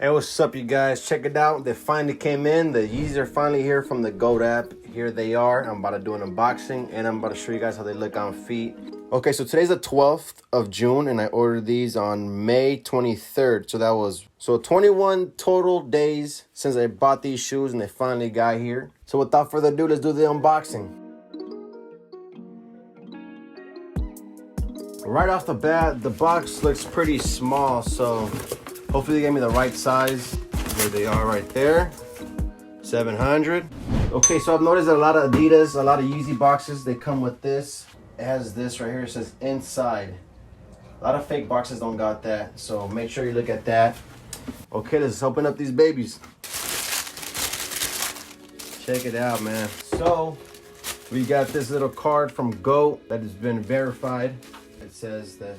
Hey, what's up, you guys? Check it out. They finally came in. The Yeezys are finally here from the GOAT app. Here they are. I'm about to do an unboxing, and I'm about to show you guys how they look on feet. Okay, so today's the 12th of June, and I ordered these on May 23rd. So that was 21 total days since I bought these shoes, and they finally got here. So without further ado, let's do the unboxing. Right off the bat, the box looks pretty small, so hopefully they gave me the right size. There they are right there, 700. Okay, so I've noticed that a lot of Adidas, a lot of Yeezy boxes, they come with this. It has this right here, it says inside. A lot of fake boxes don't got that, so make sure you look at that. Okay, let's open up these babies. Check it out, man. So, we got this little card from GOAT that has been verified. It says that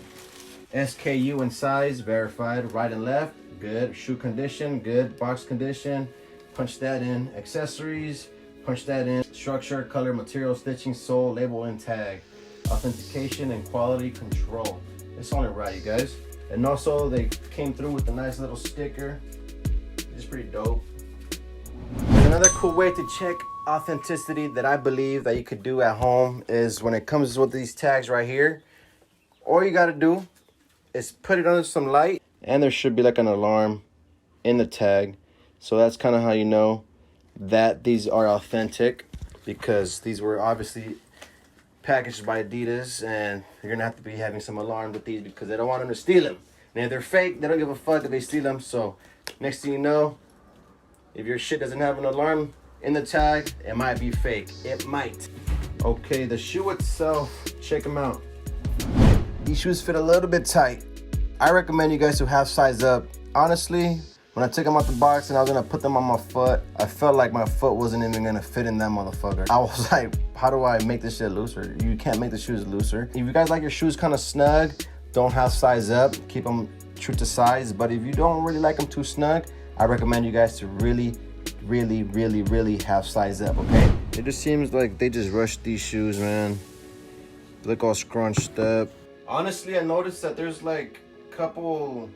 SKU and size verified, right and left, good. Shoe condition, good. Box condition, punch that in. Accessories, punch that in. Structure, color, material, stitching, sole, label, and tag. Authentication and quality control. It's only right, you guys. And also they came through with a nice little sticker. It's pretty dope. And another cool way to check authenticity that I believe that you could do at home is when it comes with these tags right here. All you gotta do is put it under some light, and there should be like an alarm in the tag. So that's kind of how you know that these are authentic, because these were obviously packaged by Adidas, and you're gonna have to be having some alarm with these because they don't want them to steal them. And if they're fake, they don't give a fuck if they steal them. So next thing you know, if your shit doesn't have an alarm in the tag, it might be fake. It might. Okay, the shoe itself, check them out. These shoes fit a little bit tight. I recommend you guys to half size up. Honestly, when I took them out the box and I was gonna put them on my foot, I felt like my foot wasn't even gonna fit in that motherfucker. I was like, how do I make this shit looser? You can't make the shoes looser. If you guys like your shoes kind of snug, don't half size up. Keep them true to size. But if you don't really like them too snug, I recommend you guys to really half size up, okay? It just seems like they just rushed these shoes, man. Look all scrunched up. Honestly, I noticed that there's like a couple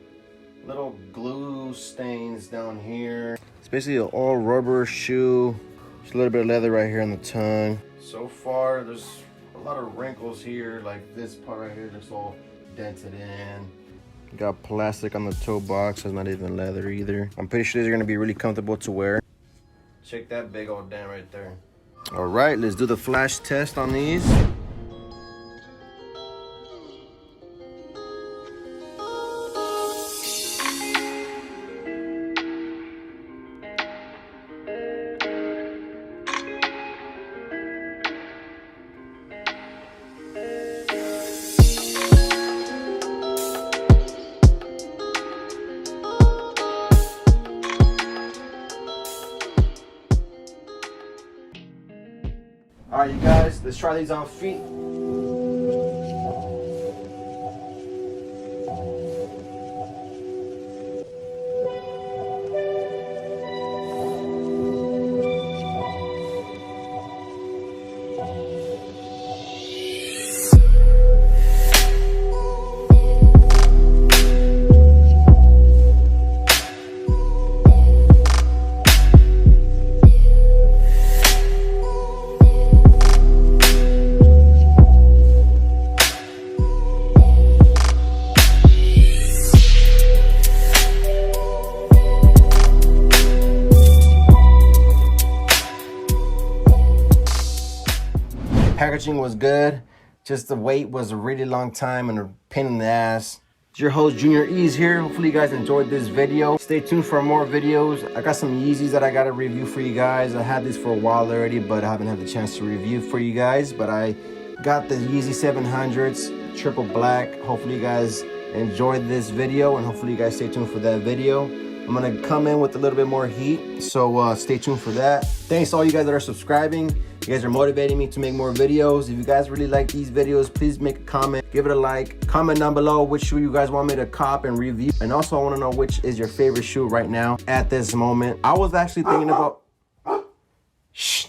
little glue stains down here. It's basically an all rubber shoe. Just a little bit of leather right here on the tongue. So far, there's a lot of wrinkles here. Like this part right here looks all dented in. Got plastic on the toe box. It's not even leather either. I'm pretty sure these are gonna be really comfortable to wear. Check that big old dent right there. All right, let's do the flash test on these. All right, you guys, let's try these on feet. Packaging was good, just the wait was a really long time and a pain in the ass. It's your host Junior Ease here. Hopefully you guys enjoyed this video. Stay tuned for more videos. I got some Yeezys that I got to review for you guys. I had these for a while already, but I haven't had the chance to review for you guys. But I got the Yeezy 700s, triple black. Hopefully you guys enjoyed this video, and hopefully you guys stay tuned for that video. I'm gonna come in with a little bit more heat, so stay tuned for that. Thanks to all you guys that are subscribing. You guys are motivating me to make more videos. If you guys really like these videos, please make a comment, give it a like, comment down below which shoe you guys want me to cop and review. And also I wanna know which is your favorite shoe right now at this moment. I was actually thinking about, shh.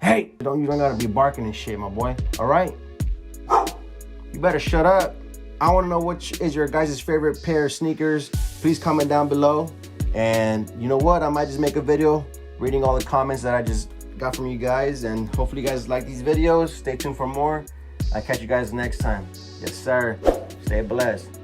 Hey, you don't gotta be barking and shit, my boy, all right? You better shut up. I wanna know which is your guys' favorite pair of sneakers. please comment down below. And you know what? I might just make a video reading all the comments that I just got from you guys. And hopefully you guys like these videos. Stay tuned for more. I'll catch you guys next time. Yes, sir. Stay blessed.